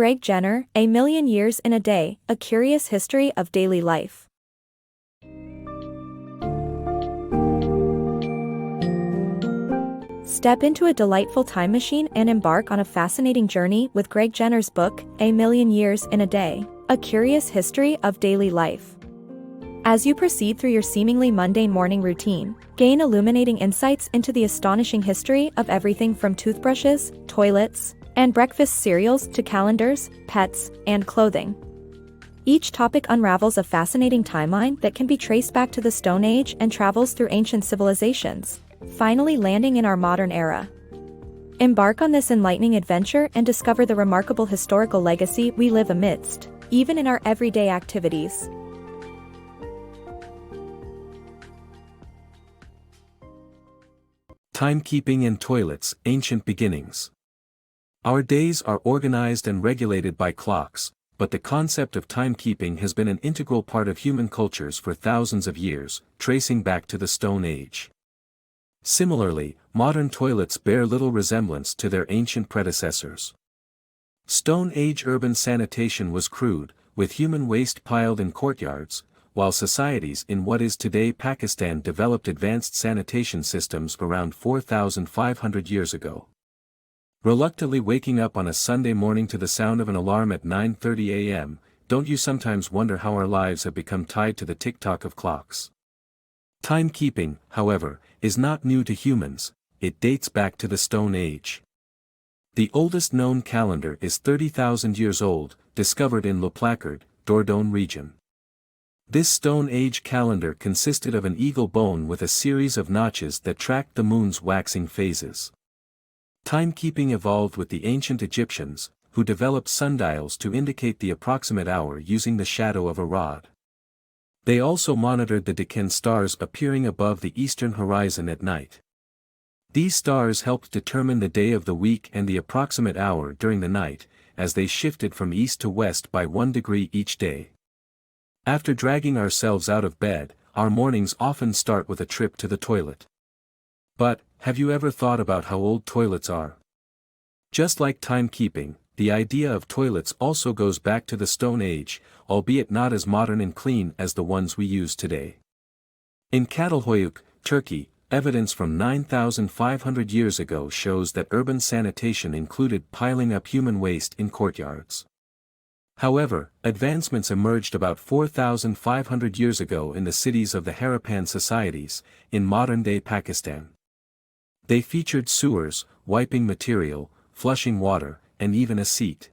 Greg Jenner, A Million Years in a Day, A Curious History of Daily Life. Step into a delightful time machine and embark on a fascinating journey with Greg Jenner's book, A Million Years in a Day, A Curious History of Daily Life. As you proceed through your seemingly mundane morning routine, gain illuminating insights into the astonishing history of everything from toothbrushes, toilets, and breakfast cereals to calendars, pets, and clothing. Each topic unravels a fascinating timeline that can be traced back to the Stone Age and travels through ancient civilizations, finally landing in our modern era. Embark on this enlightening adventure and discover the remarkable historical legacy we live amidst, even in our everyday activities. Timekeeping and toilets, ancient beginnings. Our days are organized and regulated by clocks, but the concept of timekeeping has been an integral part of human cultures for thousands of years, tracing back to the Stone Age. Similarly, modern toilets bear little resemblance to their ancient predecessors. Stone Age urban sanitation was crude, with human waste piled in courtyards, while societies in what is today Pakistan developed advanced sanitation systems around 4,500 years ago. Reluctantly waking up on a Sunday morning to the sound of an alarm at 9:30 a.m., don't you sometimes wonder how our lives have become tied to the tick-tock of clocks? Timekeeping, however, is not new to humans, it dates back to the Stone Age. The oldest known calendar is 30,000 years old, discovered in Le Placard, Dordogne region. This Stone Age calendar consisted of an eagle bone with a series of notches that tracked the moon's waxing phases. Timekeeping evolved with the ancient Egyptians, who developed sundials to indicate the approximate hour using the shadow of a rod. They also monitored the deccan stars appearing above the eastern horizon at night. These stars helped determine the day of the week and the approximate hour during the night, as they shifted from east to west by 1 degree each day. After dragging ourselves out of bed, our mornings often start with a trip to the toilet. But, have you ever thought about how old toilets are? Just like timekeeping, the idea of toilets also goes back to the Stone Age, albeit not as modern and clean as the ones we use today. In Çatalhöyük, Turkey, evidence from 9,500 years ago shows that urban sanitation included piling up human waste in courtyards. However, advancements emerged about 4,500 years ago in the cities of the Harappan societies, in modern-day Pakistan. They featured sewers, wiping material, flushing water, and even a seat.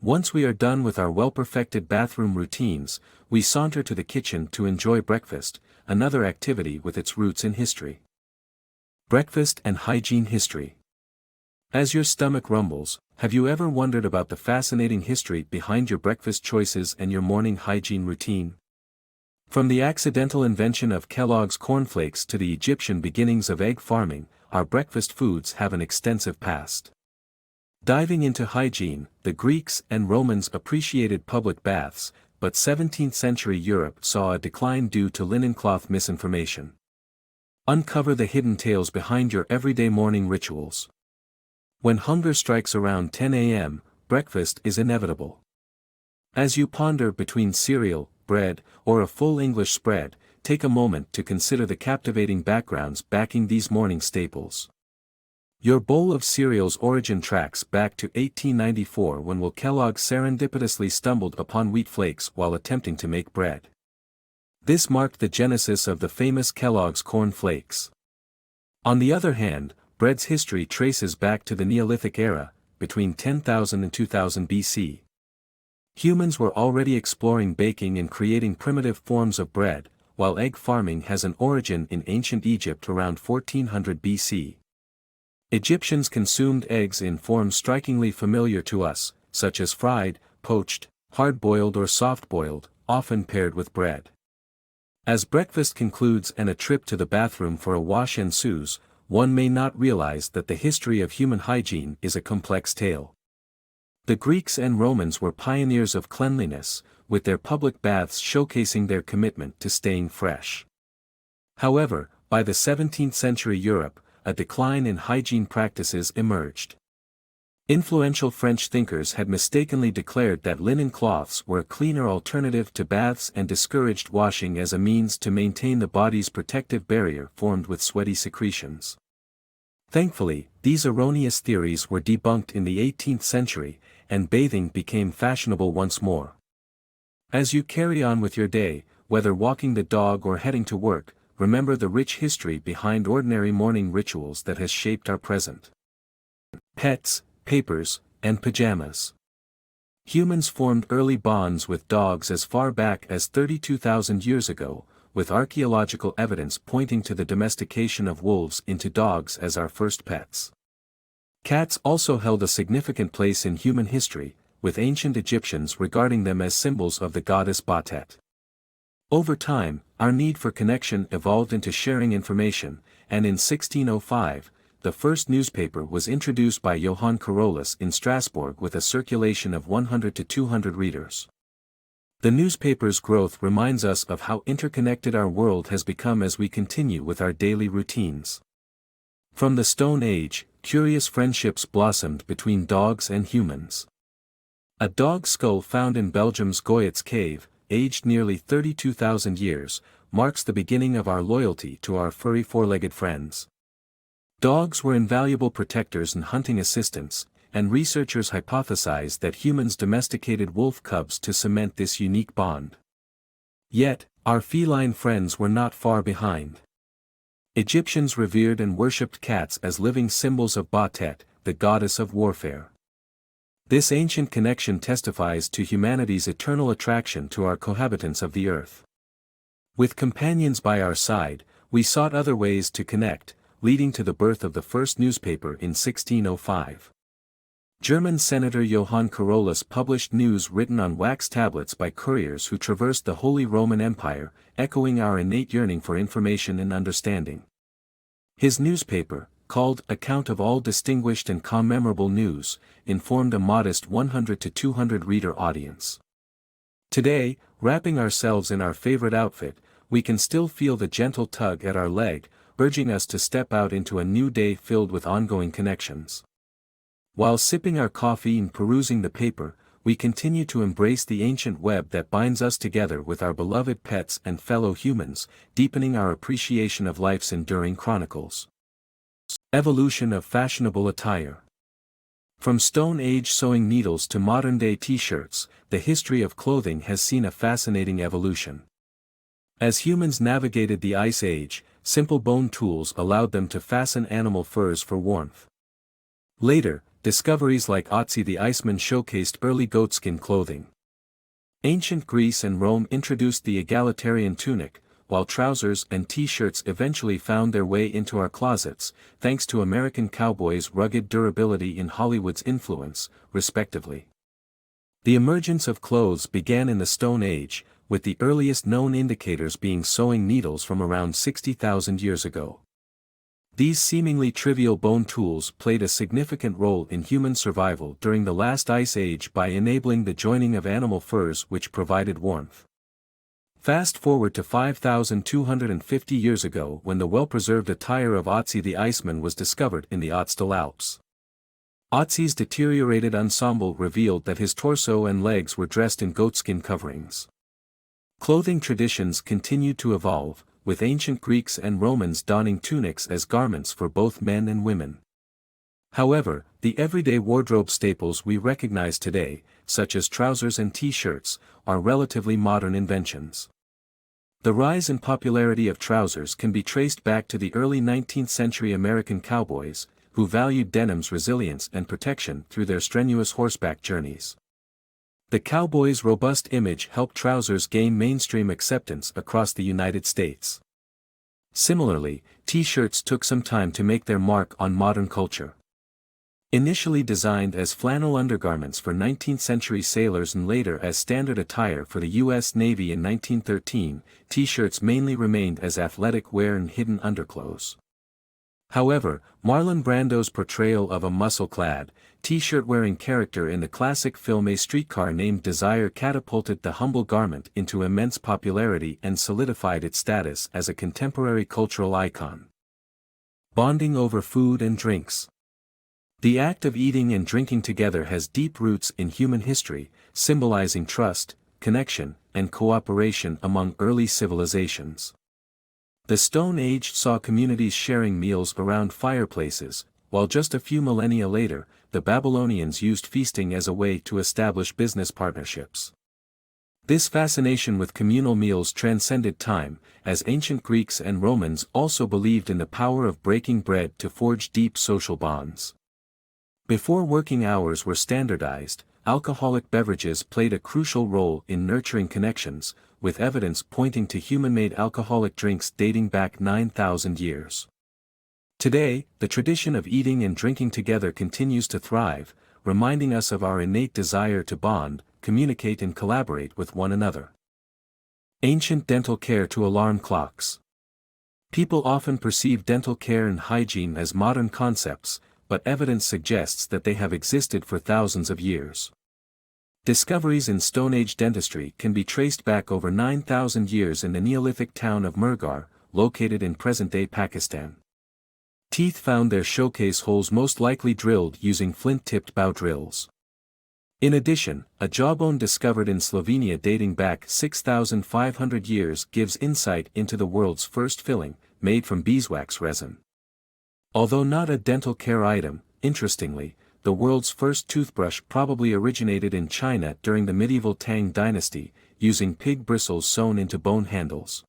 Once we are done with our well-perfected bathroom routines, we saunter to the kitchen to enjoy breakfast, another activity with its roots in history. Breakfast and hygiene history. As your stomach rumbles, have you ever wondered about the fascinating history behind your breakfast choices and your morning hygiene routine? From the accidental invention of Kellogg's cornflakes to the Egyptian beginnings of egg farming, our breakfast foods have an extensive past. Diving into hygiene, the Greeks and Romans appreciated public baths, but 17th century Europe saw a decline due to linen cloth misinformation. Uncover the hidden tales behind your everyday morning rituals. When hunger strikes around 10 a.m., breakfast is inevitable. As you ponder between cereal, bread, or a full English spread, take a moment to consider the captivating backgrounds backing these morning staples. Your bowl of cereal's origin tracks back to 1894 when Will Kellogg serendipitously stumbled upon wheat flakes while attempting to make bread. This marked the genesis of the famous Kellogg's Corn Flakes. On the other hand, bread's history traces back to the Neolithic era, between 10,000 and 2000 BC. Humans were already exploring baking and creating primitive forms of bread, while egg farming has an origin in ancient Egypt around 1400 BC. Egyptians consumed eggs in forms strikingly familiar to us, such as fried, poached, hard-boiled or soft-boiled, often paired with bread. As breakfast concludes and a trip to the bathroom for a wash ensues, one may not realize that the history of human hygiene is a complex tale. The Greeks and Romans were pioneers of cleanliness, with their public baths showcasing their commitment to staying fresh. However, by the 17th century Europe, a decline in hygiene practices emerged. Influential French thinkers had mistakenly declared that linen cloths were a cleaner alternative to baths and discouraged washing as a means to maintain the body's protective barrier formed with sweaty secretions. Thankfully, these erroneous theories were debunked in the 18th century, and bathing became fashionable once more. As you carry on with your day, whether walking the dog or heading to work, remember the rich history behind ordinary morning rituals that has shaped our present. Pets, papers, and pajamas. Humans formed early bonds with dogs as far back as 32,000 years ago, with archaeological evidence pointing to the domestication of wolves into dogs as our first pets. Cats also held a significant place in human history, with ancient Egyptians regarding them as symbols of the goddess Batet. Over time, our need for connection evolved into sharing information, and in 1605, the first newspaper was introduced by Johann Carolus in Strasbourg with a circulation of 100 to 200 readers. The newspaper's growth reminds us of how interconnected our world has become as we continue with our daily routines. From the Stone Age, curious friendships blossomed between dogs and humans. A dog skull found in Belgium's Goyet's Cave, aged nearly 32,000 years, marks the beginning of our loyalty to our furry four-legged friends. Dogs were invaluable protectors and hunting assistants, and researchers hypothesized that humans domesticated wolf cubs to cement this unique bond. Yet, our feline friends were not far behind. Egyptians revered and worshipped cats as living symbols of Batet, the goddess of warfare. This ancient connection testifies to humanity's eternal attraction to our cohabitants of the earth. With companions by our side, we sought other ways to connect, leading to the birth of the first newspaper in 1605. German Senator Johann Carolus published news written on wax tablets by couriers who traversed the Holy Roman Empire, echoing our innate yearning for information and understanding. His newspaper, called Account of All Distinguished and Commemorable News, informed a modest 100 to 200 reader audience. Today, wrapping ourselves in our favorite outfit, we can still feel the gentle tug at our leg, urging us to step out into a new day filled with ongoing connections. While sipping our coffee and perusing the paper, we continue to embrace the ancient web that binds us together with our beloved pets and fellow humans, deepening our appreciation of life's enduring chronicles. Evolution of fashionable attire. From Stone Age sewing needles to modern-day t-shirts, the history of clothing has seen a fascinating evolution. As humans navigated the Ice Age, simple bone tools allowed them to fasten animal furs for warmth. Later, discoveries like Otzi the Iceman showcased early goatskin clothing. Ancient Greece and Rome introduced the egalitarian tunic, while trousers and t-shirts eventually found their way into our closets, thanks to American cowboys' rugged durability and Hollywood's influence, respectively. The emergence of clothes began in the Stone Age, with the earliest known indicators being sewing needles from around 60,000 years ago. These seemingly trivial bone tools played a significant role in human survival during the last ice age by enabling the joining of animal furs which provided warmth. Fast forward to 5,250 years ago when the well-preserved attire of Otzi the Iceman was discovered in the Ötztal Alps. Otzi's deteriorated ensemble revealed that his torso and legs were dressed in goatskin coverings. Clothing traditions continued to evolve, with ancient Greeks and Romans donning tunics as garments for both men and women. However, the everyday wardrobe staples we recognize today, such as trousers and t-shirts, are relatively modern inventions. The rise in popularity of trousers can be traced back to the early 19th century American cowboys, who valued denim's resilience and protection through their strenuous horseback journeys. The cowboy's robust image helped trousers gain mainstream acceptance across the United States. Similarly, t-shirts took some time to make their mark on modern culture. Initially designed as flannel undergarments for 19th-century sailors and later as standard attire for the U.S. Navy in 1913, t-shirts mainly remained as athletic wear and hidden underclothes. However, Marlon Brando's portrayal of a muscle-clad, t-shirt-wearing character in the classic film A Streetcar Named Desire catapulted the humble garment into immense popularity and solidified its status as a contemporary cultural icon. Bonding over food and drinks. The act of eating and drinking together has deep roots in human history, symbolizing trust, connection, and cooperation among early civilizations. The Stone Age saw communities sharing meals around fireplaces, while just a few millennia later, the Babylonians used feasting as a way to establish business partnerships. This fascination with communal meals transcended time, as ancient Greeks and Romans also believed in the power of breaking bread to forge deep social bonds. Before working hours were standardized, alcoholic beverages played a crucial role in nurturing connections, with evidence pointing to human-made alcoholic drinks dating back 9,000 years. Today, the tradition of eating and drinking together continues to thrive, reminding us of our innate desire to bond, communicate and collaborate with one another. Ancient dental care to alarm clocks. People often perceive dental care and hygiene as modern concepts, but evidence suggests that they have existed for thousands of years. Discoveries in Stone Age dentistry can be traced back over 9,000 years in the Neolithic town of Mehrgarh, located in present-day Pakistan. Teeth found their showcase holes most likely drilled using flint-tipped bow drills. In addition, a jawbone discovered in Slovenia dating back 6,500 years gives insight into the world's first filling, made from beeswax resin. Although not a dental care item, interestingly, the world's first toothbrush probably originated in China during the medieval Tang dynasty, using pig bristles sewn into bone handles.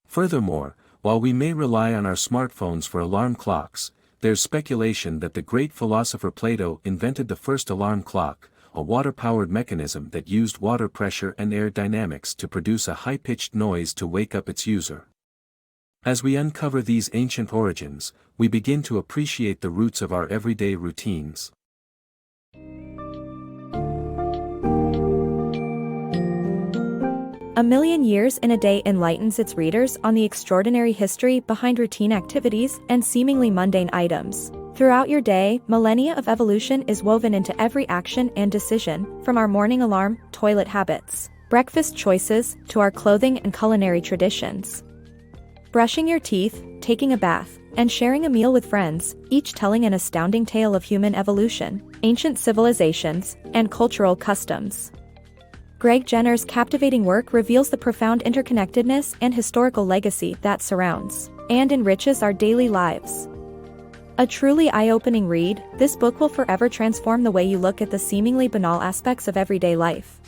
Furthermore, while we may rely on our smartphones for alarm clocks, there's speculation that the great philosopher Plato invented the first alarm clock, a water-powered mechanism that used water pressure and air dynamics to produce a high-pitched noise to wake up its user. As we uncover these ancient origins, we begin to appreciate the roots of our everyday routines. A Million Years in a Day enlightens its readers on the extraordinary history behind routine activities and seemingly mundane items. Throughout your day, millennia of evolution is woven into every action and decision, from our morning alarm, toilet habits, breakfast choices, to our clothing and culinary traditions. Brushing your teeth, taking a bath, and sharing a meal with friends, each telling an astounding tale of human evolution, ancient civilizations, and cultural customs. Greg Jenner's captivating work reveals the profound interconnectedness and historical legacy that surrounds and enriches our daily lives. A truly eye-opening read, this book will forever transform the way you look at the seemingly banal aspects of everyday life.